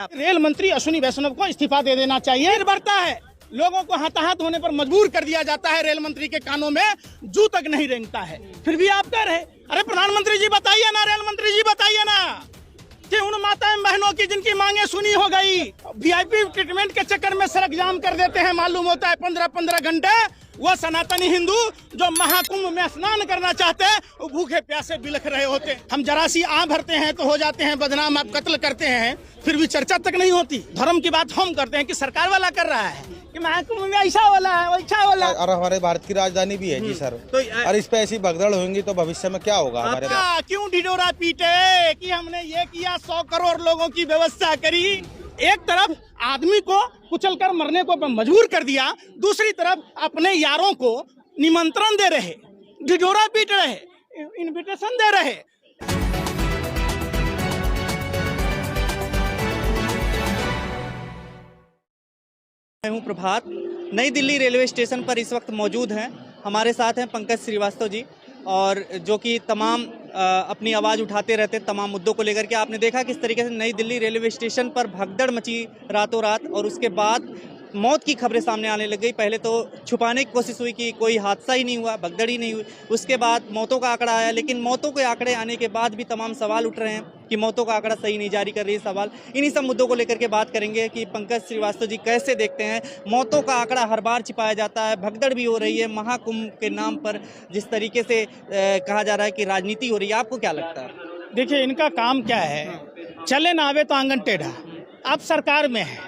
Rail मंत्री अश्विनी वैष्णव को इस्तीफा दे देना चाहिए। बढ़ता है, लोगों को हताहत होने पर मजबूर कर दिया जाता है। रेल मंत्री के कानों में जू तक नहीं रेंगता है, फिर भी आप कह रहे, अरे प्रधानमंत्री जी बताइए ना, रेल मंत्री जी बताइए ना कि उन माता बहनों की जिनकी मांगे सुनी हो गई, वीआईपी ट्रीटमेंट के चक्कर में सड़क जाम कर देते हैं, मालूम होता है 15-15 घंटे। वो सनातनी हिंदू जो महाकुंभ में स्नान करना चाहते हैं, वो भूखे प्यासे बिलख रहे होते। हम जरा सी आँख भरते हैं तो हो जाते हैं बदनाम, आप कत्ल करते हैं फिर भी चर्चा तक नहीं होती। धर्म की बात हम करते हैं कि सरकार वाला कर रहा है कि महाकुंभ में ऐसा वाला है वैसा वाला। और हमारे भारत की राजधानी भी है जी सर, तो और इस पे ऐसी भगदड़ होंगी तो भविष्य में क्या होगा हमारे। क्यों ढिढोरा पीटे कि हमने ये किया, 100 करोड़ लोगों की व्यवस्था करी। एक तरफ आदमी को कुचल कर मरने को मजबूर कर दिया, दूसरी तरफ अपने यारों को निमंत्रण दे रहे, ढिढोरा पीट रहे, इनविटेशन दे रहे। मैं हूं प्रभात, नई दिल्ली रेलवे स्टेशन पर इस वक्त मौजूद हैं। हमारे साथ हैं पंकज श्रीवास्तव जी, और जो कि तमाम अपनी आवाज़ उठाते रहते हैं तमाम मुद्दों को लेकर के। आपने देखा किस तरीके से नई दिल्ली रेलवे स्टेशन पर भगदड़ मची रातों रात, और उसके बाद मौत की खबरें सामने आने लग गई। पहले तो छुपाने की कोशिश हुई कि कोई हादसा ही नहीं हुआ, भगदड़ ही नहीं हुई, उसके बाद मौतों का आंकड़ा आया, लेकिन मौतों के आंकड़े आने के बाद भी तमाम सवाल उठ रहे हैं कि मौतों का आंकड़ा सही नहीं जारी कर रही है सवाल। इन्हीं सब मुद्दों को लेकर के बात करेंगे कि पंकज श्रीवास्तव जी कैसे देखते हैं मौतों का आंकड़ा हर बार छिपाया जाता है, भगदड़ भी हो रही है, महाकुंभ के नाम पर जिस तरीके से कहा जा रहा है कि राजनीति हो रही है, आपको क्या लगता है? देखिए, इनका काम क्या है, चले ना आवे तो आंगन टेढ़ा। आप सरकार में है,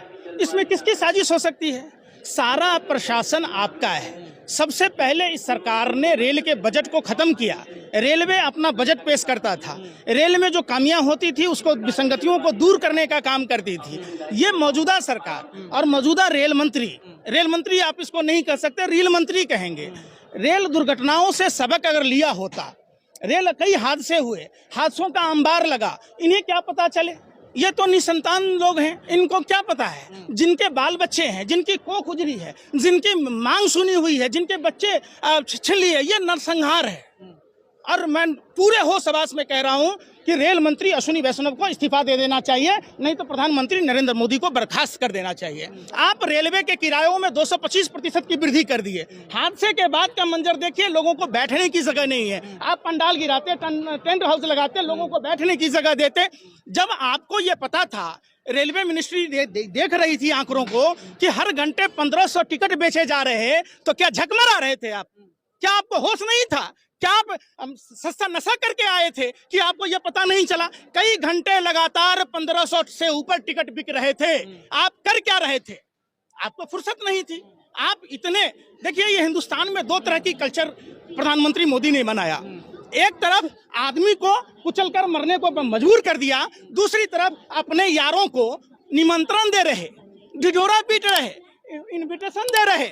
इसमें किसकी साजिश हो सकती है? सारा प्रशासन आपका है। सबसे पहले इस सरकार ने रेल के बजट को खत्म किया। रेलवे अपना बजट पेश करता था, रेल में जो खामियां होती थी उसको, विसंगतियों को दूर करने का काम करती थी। ये मौजूदा सरकार और मौजूदा रेल मंत्री आप इसको नहीं कह सकते, रेल मंत्री कहेंगे। रेल दुर्घटनाओं से सबक अगर लिया होता, रेल कई हादसे हुए, हादसों का अंबार लगा, इन्हें क्या पता चले? ये तो निसंतान लोग हैं, इनको क्या पता है? जिनके बाल बच्चे हैं, जिनकी कोख उजरी है, जिनकी मांग सुनी हुई है, जिनके बच्चे छिली है, ये नरसंहार है। और मैं पूरे होश आवाज में कह रहा हूं कि रेल मंत्री अश्विनी वैष्णव को इस्तीफा दे देना चाहिए, नहीं तो प्रधानमंत्री नरेंद्र मोदी को बर्खास्त कर देना चाहिए। आप रेलवे के किरायों में 225% की वृद्धि कर दिए। हादसे के बाद का मंजर देखिए, लोगों को बैठने की जगह नहीं है। आप पंडाल गिराते, टेंट हाउस लगाते, लोगों को बैठने की जगह देते। जब आपको ये पता था, रेलवे मिनिस्ट्री देख रही थी आंकड़ों को कि हर घंटे 1500 टिकट बेचे जा रहे हैं, तो क्या झकमरा रहे थे आप? क्या आपको होश नहीं था? क्या आप सस्ता नशा करके आए थे कि आपको यह पता नहीं चला? कई घंटे लगातार 1500 से ऊपर टिकट बिक रहे थे। आप कर क्या रहे थे? आपको फुर्सत नहीं थी। आप इतने, देखिए, ये हिंदुस्तान में 2 तरह की कल्चर प्रधानमंत्री मोदी ने बनाया। एक तरफ आदमी को कुचलकर मरने को मजबूर कर दिया, दूसरी तरफ अपने यारों को निमंत्रण दे रहे, ढिढोरा पीट रहे, इनविटेशन दे रहे।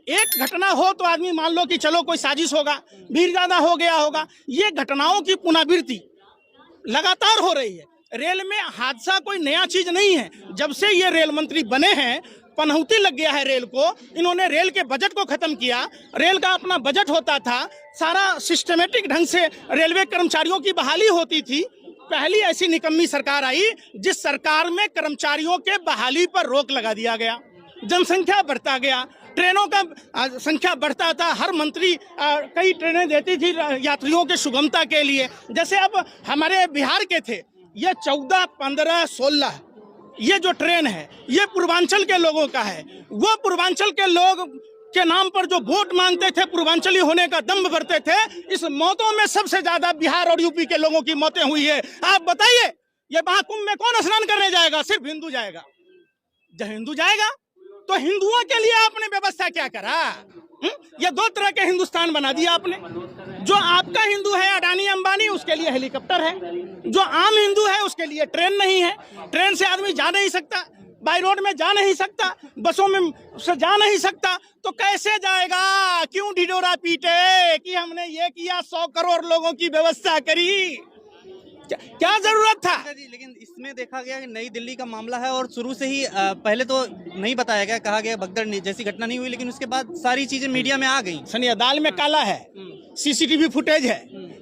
एक घटना हो तो आदमी मान लो कि चलो कोई साजिश होगा, भीड़ ज्यादा हो गया होगा। ये घटनाओं की पुनरावृत्ति लगातार हो रही है। रेल में हादसा कोई नया चीज नहीं है। जब से ये रेल मंत्री बने हैं, पनौती लग गया है रेल को। इन्होंने रेल के बजट को खत्म किया। रेल का अपना बजट होता था, सारा सिस्टमेटिक ढंग से रेलवे कर्मचारियों की बहाली होती थी। पहली ऐसी निकम्मी सरकार आई जिस सरकार में कर्मचारियों के बहाली पर रोक लगा दिया गया। जनसंख्या बढ़ता गया, ट्रेनों का संख्या बढ़ता था। हर मंत्री कई ट्रेनें देती थी यात्रियों के सुगमता के लिए। जैसे अब हमारे बिहार के थे, ये 14, 15, 16 ये जो ट्रेन है, ये पूर्वांचल के लोगों का है। वो पूर्वांचल के लोग के नाम पर जो वोट मांगते थे, पूर्वांचली होने का दम्भ भरते थे। इस मौतों में सबसे ज्यादा बिहार और यूपी के लोगों की मौतें हुई है। आप बताइए, ये महाकुंभ में कौन स्नान करने जाएगा? सिर्फ हिंदू जाएगा। जब हिंदू जाएगा तो हिंदुओं के लिए आपने व्यवस्था क्या करा? ये 2 तरह के हिंदुस्तान बना दिया आपने। जो आपका हिंदू है अडानी अंबानी, उसके लिए हेलीकॉप्टर है। जो आम हिंदू है उसके लिए ट्रेन नहीं है। ट्रेन से आदमी जा नहीं सकता, बाई रोड में जा नहीं सकता, बसों में से जा नहीं सकता, तो कैसे जाएगा? क्यों ढिढोरा पीटे कि हमने ये किया, 100 करोड़ लोगों की व्यवस्था करी? क्या जरूरत था? लेकिन इसमें देखा गया कि नई दिल्ली का मामला है, और शुरू से ही पहले तो नहीं बताया गया, कहा गया भगदड़ जैसी घटना नहीं हुई, लेकिन उसके बाद सारी चीजें मीडिया में आ गई। सुनिए, दाल में काला है, सीसीटीवी फुटेज है,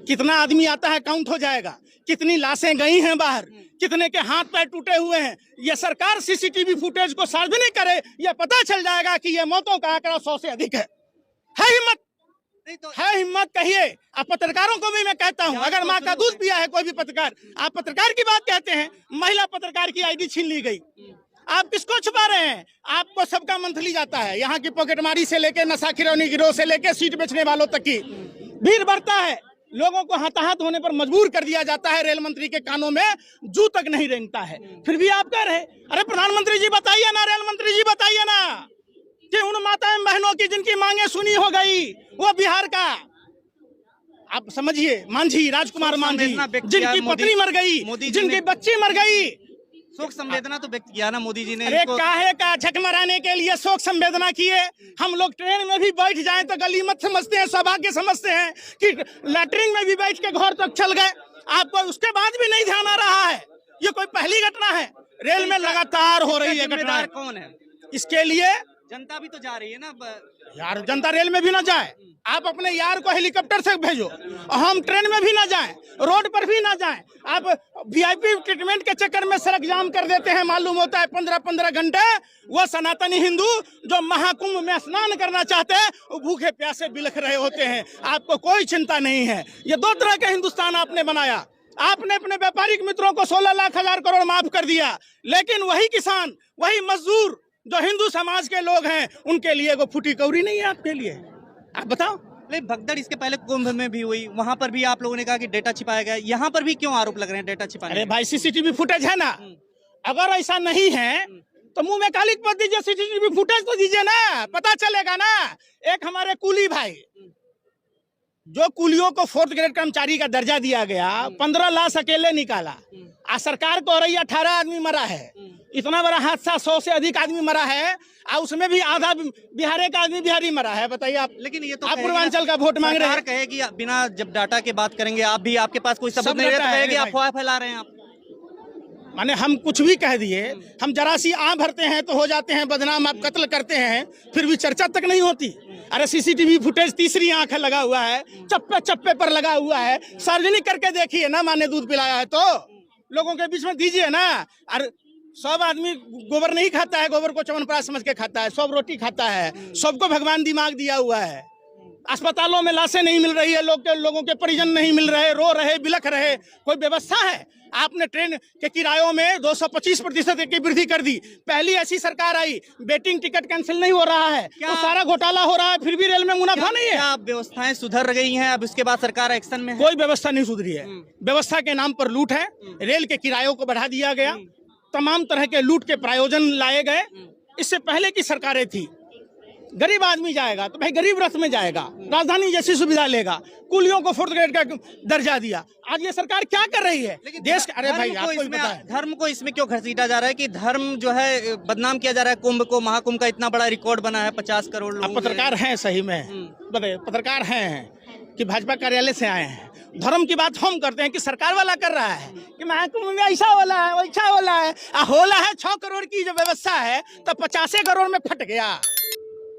कितना आदमी आता है काउंट हो जाएगा। कितनी लाशें गई हैं बाहर, कितने के हाथ पैर टूटे हुए हैं। ये सरकार सीसीटीवी फुटेज को सार्वजनिक करे, ये पता चल जाएगा कि ये मौतों का आंकड़ा 100 से अधिक है हिम्मत? नहीं तो है हिम्मत कहिए। अब पत्रकारों को भी मैं कहता हूं, अगर माँ का दूध पिया है कोई भी पत्रकार, आप पत्रकार की बात कहते हैं, महिला पत्रकार की आईडी छीन ली गई, आप किसको छुपा रहे हैं? आपको सबका मंथली जाता है, यहाँ की पॉकेटमारी से लेके नशा खिलौनी गिरोह से लेके सीट बेचने वालों तक की भीड़ बढ़ता है। लोगों को हताहत होने पर मजबूर कर दिया जाता है, रेल मंत्री के कानों में जू तक नहीं रेंगता है, फिर भी आप कह रहे हैं। अरे प्रधानमंत्री जी बताइए ना, रेल मंत्री जी बताइए ना कि उन माताएं बहनों की जिनकी मांगे सुनी हो गई, वो बिहार का आप समझिए मांझी, राजकुमार मांझी, जिनकी पत्नी मर गई, जिनकी बच्ची मर गई, शोक संवेदना तो व्यक्त किया ना मोदी जी ने। अरे काहे का झक मराने के लिए शोक संवेदना किए? हम लोग ट्रेन में भी बैठ जाएं तो गलीमत समझते हैं, सौभाग्य समझते हैं कि लैटरिन में भी बैठ के घर तक चल गए, आपको उसके बाद भी नहीं ध्यान आ रहा है। ये कोई पहली घटना है, रेल में लगातार हो रही है घटना। कौन है इसके लिए? जनता भी तो जा रही है ना यार, जनता रेल में भी ना जाए, आप अपने यार को हेलीकॉप्टर से भेजो, हम ट्रेन में भी ना जाएं, रोड पर भी ना जाएं। आप वीआईपी ट्रीटमेंट के चक्कर में सड़क जाम कर देते हैं, मालूम होता है 15-15 घंटे। वो सनातनी हिंदू जो महाकुंभ में स्नान करना चाहते हैं, वो भूखे प्यासे बिलख रहे होते हैं, आपको कोई चिंता नहीं है। ये दो तरह का हिंदुस्तान आपने बनाया। आपने अपने व्यापारिक मित्रों को 16 लाख हजार करोड़ माफ कर दिया, लेकिन वही किसान, वही मजदूर जो हिंदू समाज के लोग हैं, उनके लिए वो फूटी कौड़ी नहीं है आपके लिए। आप बताओ। लेकिन भगदड़ इसके पहले कुंभ में भी हुई, वहां पर भी आप लोगों ने कहा कि डेटा छिपाया गया, यहाँ पर भी क्यों आरोप लग रहे हैं डेटा छिपाने? अरे भाई, सीसीटीवी फुटेज है ना, अगर ऐसा नहीं है तो मुंह में कालिक मत दीजिए, सीसीटीवी फुटेज तो दीजिए ना, पता चलेगा ना। एक हमारे कुली भाई, जो कुलियों को 4th ग्रेड कर्मचारी का दर्जा दिया गया, 15 लाश अकेले निकाला, आ सरकार को रही 18 आदमी मरा है। इतना बड़ा हादसा, 100 से अधिक आदमी मरा है, और उसमें भी आधा बिहार का आदमी बिहारी मरा है। बताइए आप। लेकिन ये तो आप पूर्वांचल का वोट मांग रहे हैं। कहेगी बिना जब डाटा के बात करेंगे, आप भी आपके पास कोई सबूत नहीं है कि अफवाह फैला रहे हैं आप। माने हम कुछ भी कह दिए, हम जरा सी आँख भरते हैं तो हो जाते हैं बदनाम, आप कत्ल करते हैं फिर भी चर्चा तक नहीं होती। अरे सीसीटीवी फुटेज तीसरी आंख लगा हुआ है, चप्पे चप्पे पर लगा हुआ है, सार्वजनिक करके देखिए ना। माने दूध पिलाया है तो लोगों के बीच में दीजिए ना। अरे सब आदमी गोबर नहीं खाता है, गोबर को च्यवनप्राश समझ के खाता है, सब रोटी खाता है, सबको भगवान दिमाग दिया हुआ है। अस्पतालों में लाशें नहीं मिल रही है, लोगों के परिजन नहीं मिल रहे, रो रहे, बिलख रहे, कोई व्यवस्था है? आपने ट्रेन के किरायों में 225% की वृद्धि कर दी। पहली ऐसी सरकार आई, वेटिंग टिकट कैंसिल नहीं हो रहा है, तो सारा घोटाला हो रहा है, फिर भी रेल में मुनाफा नहीं है। क्या व्यवस्थाएं सुधर गई हैं अब इसके बाद सरकार एक्शन में है? कोई व्यवस्था नहीं सुधरी है, व्यवस्था के नाम पर लूट है। रेल के किरायों को बढ़ा दिया गया, तमाम तरह के लूट के प्रायोजन लाए गए। इससे पहले की सरकारें थी, गरीब आदमी जाएगा तो भाई गरीब रथ में जाएगा, राजधानी जैसी सुविधा लेगा, कुलियों को 4th ग्रेड का दर्जा दिया। आज ये सरकार क्या कर रही है देश? अरे भाई आपको ही पता है। धर्म को इसमें क्यों घसीटा जा रहा है कि धर्म जो है बदनाम किया जा रहा है? कुंभ को, महाकुंभ का इतना बड़ा रिकॉर्ड बना है, 50 करोड़ लोग। आप पत्रकार हैं, सही में बताइए, पत्रकार हैं कि भाजपा कार्यालय से आए हैं? धर्म की बात हम करते हैं कि सरकार वाला कर रहा है कि महाकुंभ में ऐसा वाला है, वैसा वाला है। होला है 6 करोड़ की जो व्यवस्था है, तो 50 करोड़ में फट गया।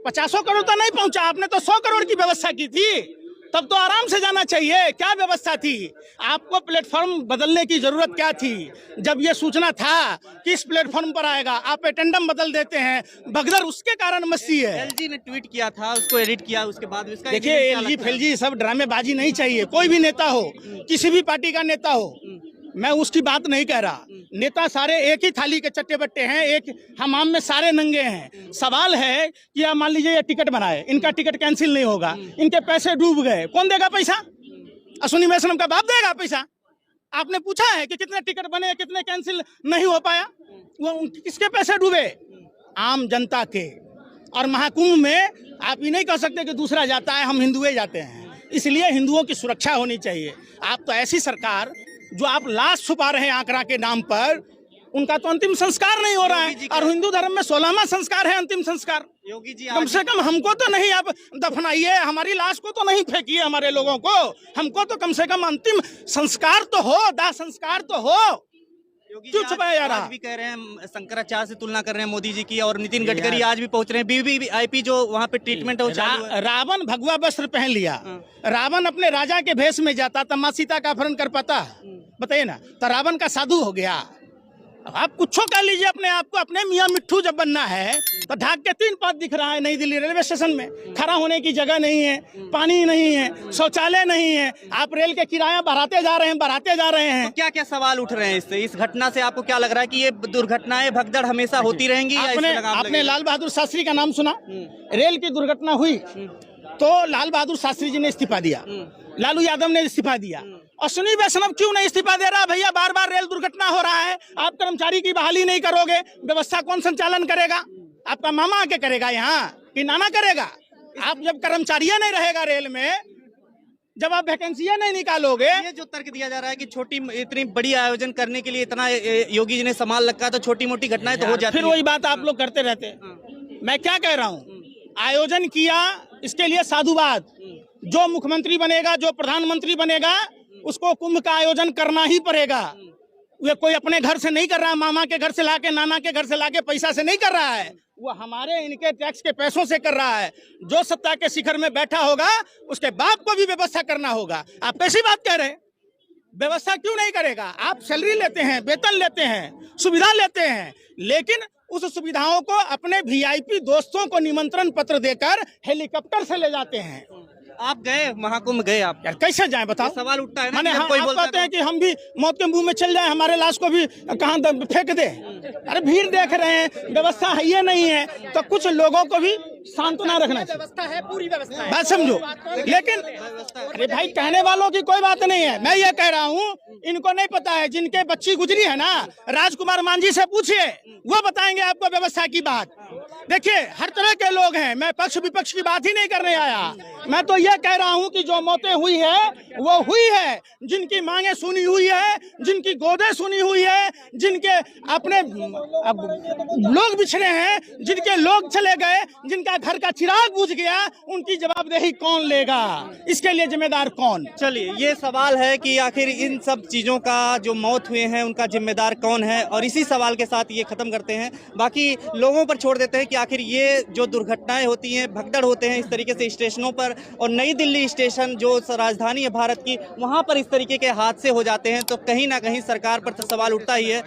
50 करोड़ तो नहीं पहुंचा, आपने तो 100 करोड़ की व्यवस्था की थी, तब तो आराम से जाना चाहिए। क्या व्यवस्था थी? आपको प्लेटफॉर्म बदलने की जरूरत क्या थी? जब ये सूचना था कि इस प्लेटफॉर्म पर आएगा, आप एटेंडम बदल देते हैं, भगदड़ उसके कारण मस्ती है। एलजी ने ट्वीट किया था, उसको एडिट किया, उसके बाद इसका देखिए, एलजी फिलजी सब ड्रामेबाजी नहीं चाहिए। कोई भी नेता हो, किसी भी पार्टी का नेता हो, मैं उसकी बात नहीं कह रहा। नेता सारे एक ही थाली के चट्टे बट्टे हैं, एक हमाम में सारे नंगे हैं। सवाल है कि आप मान लीजिए ये टिकट बनाए, इनका टिकट कैंसिल नहीं होगा, इनके पैसे डूब गए, कौन देगा पैसा? अश्विनी वैष्णव का बाप देगा पैसा? आपने पूछा है कि कितने टिकट बने, कितने कैंसिल नहीं हो पाया? वो किसके पैसे डूबे? आम जनता के। और महाकुंभ में आप ये नहीं कह सकते कि दूसरा जाता है, हम हिंदुए जाते हैं। इसलिए हिंदुओं की सुरक्षा होनी चाहिए। आप तो ऐसी सरकार जो आप लाश छुपा रहे हैं आंकड़ा के नाम पर, उनका तो अंतिम संस्कार नहीं हो रहा है। और हिंदू धर्म में 16वां संस्कार है अंतिम संस्कार। योगी जी कम से कम हमको तो नहीं आप दफनाइए, हमारी लाश को तो नहीं फेंकिए, हमारे लोगों को, हमको तो कम से कम अंतिम संस्कार तो हो, दाह संस्कार तो हो। क्यों छुपाया जा रहा? आज भी कह रहे हैं, शंकराचार्य से तुलना कर रहे हैं मोदी जी की, और नितिन गडकरी आज भी पहुंच रहे हैं। वीवीआईपी जो वहाँ पे ट्रीटमेंट है वो चालू है। रावण भगवा वस्त्र पहन लिया, रावण अपने राजा के भेष में जाता, तब माँ सीता का अपहरण कर पाता? बताइए ना, तो रावण का साधु हो गया। अब आप कुछ कह लीजिए अपने आप को, अपने मियाँ मिट्ठू जब बनना है तो ढाक के 3 पात दिख रहा है नई दिल्ली रेलवे स्टेशन में, खड़ा होने की जगह नहीं है, पानी नहीं है, शौचालय नहीं है, आप रेल के किराया बढ़ाते जा रहे हैं। क्या क्या सवाल उठ रहे हैं इससे, इस घटना से आपको क्या लग रहा है कि ये दुर्घटनाएं भगदड़ हमेशा होती रहेंगी? या इसमें लगाम आपने लगेगा? लाल बहादुर शास्त्री का नाम सुना? रेल की दुर्घटना हुई तो लाल बहादुर शास्त्री जी ने इस्तीफा दिया, लालू यादव ने इस्तीफा दिया। अश्विनी वैष्णव क्यों नहीं इस्तीफा दे रहा? भैया बार बार रेल दुर्घटना हो रहा है, आप कर्मचारी की बहाली नहीं करोगे, व्यवस्था कौन संचालन करेगा? आपका मामा आके करेगा यहाँ कि नाना करेगा? आप जब कर्मचारियां नहीं रहेगा रेल में, जब आप वैकेंसियां नहीं निकालोगे। ये जो तर्क दिया जा रहा है कि छोटी इतनी बड़ी आयोजन करने के लिए इतना योगी जी ने सामान रखा तो छोटी मोटी घटनाएं तो हो जाती फिर वही बात आप लोग करते रहते। मैं क्या कह रहा हूँ, आयोजन किया, इसके लिए साधुवाद। जो मुख्यमंत्री बनेगा, जो प्रधानमंत्री बनेगा, उसको कुंभ का आयोजन करना ही पड़ेगा। वे कोई अपने घर से नहीं कर रहा है, मामा के घर से लाके, नाना के घर से लाके, पैसा से नहीं कर रहा है, वो हमारे इनके टैक्स के पैसों से कर रहा है। जो सत्ता के शिखर में बैठा होगा उसके बाप को भी व्यवस्था करना होगा। आप कैसी बात कह रहे हैं? व्यवस्था क्यों नहीं करेगा? आप सैलरी लेते हैं, वेतन लेते हैं, सुविधा लेते हैं, लेकिन उस सुविधाओं को अपने वीआईपी दोस्तों को निमंत्रण पत्र देकर हेलीकॉप्टर से ले जाते हैं। आप गए महाकुंभ, गए आप? यार कैसे जाएं बताओ? सवाल उठता है ना, माने जब कोई आप बोलता कहते हैं कि हम भी मौत के मुंह में चल जाए, हमारे लाश को भी कहाँ फेंक दे। अरे भीड़ देख रहे हैं, व्यवस्था है ये नहीं है, तो कुछ लोगों को भी सांत्वना रखना चाहिए। व्यवस्था है, पूरी व्यवस्था है, बात समझो। लेकिन अरे भाई, कहने वालों की कोई बात नहीं है। मैं ये कह रहा हूँ, इनको नहीं पता है, जिनके बच्ची गुजरी है ना, राजकुमार मांझी से पूछिए, वो बताएंगे आपको व्यवस्था की बात। देखिए, हर तरह के लोग हैं, मैं पक्ष विपक्ष की बात ही नहीं करने आया। मैं तो ये कह रहा हूँ कि जो मौतें हुई है वो हुई है, जिनकी मांगे सुनी हुई है, जिनकी गोदें सुनी हुई है, जिनके अपने लोग बिछड़े हैं, जिनके लोग चले गए, जिनका घर का चिराग बुझ गया, उनकी जवाबदेही कौन लेगा? इसके लिए जिम्मेदार कौन? चलिए, ये सवाल है कि आखिर इन सब चीज़ों का जो मौत हुए हैं उनका जिम्मेदार कौन है, और इसी सवाल के साथ ये खत्म करते हैं। बाकी लोगों पर छोड़ देते हैं कि आखिर ये जो दुर्घटनाएं होती हैं, भगदड़ होते हैं इस तरीके से स्टेशनों पर, और नई दिल्ली स्टेशन जो राजधानी है भारत की, वहाँ पर इस तरीके के हादसे हो जाते हैं, तो कहीं ना कहीं सरकार पर तो सवाल उठता ही है।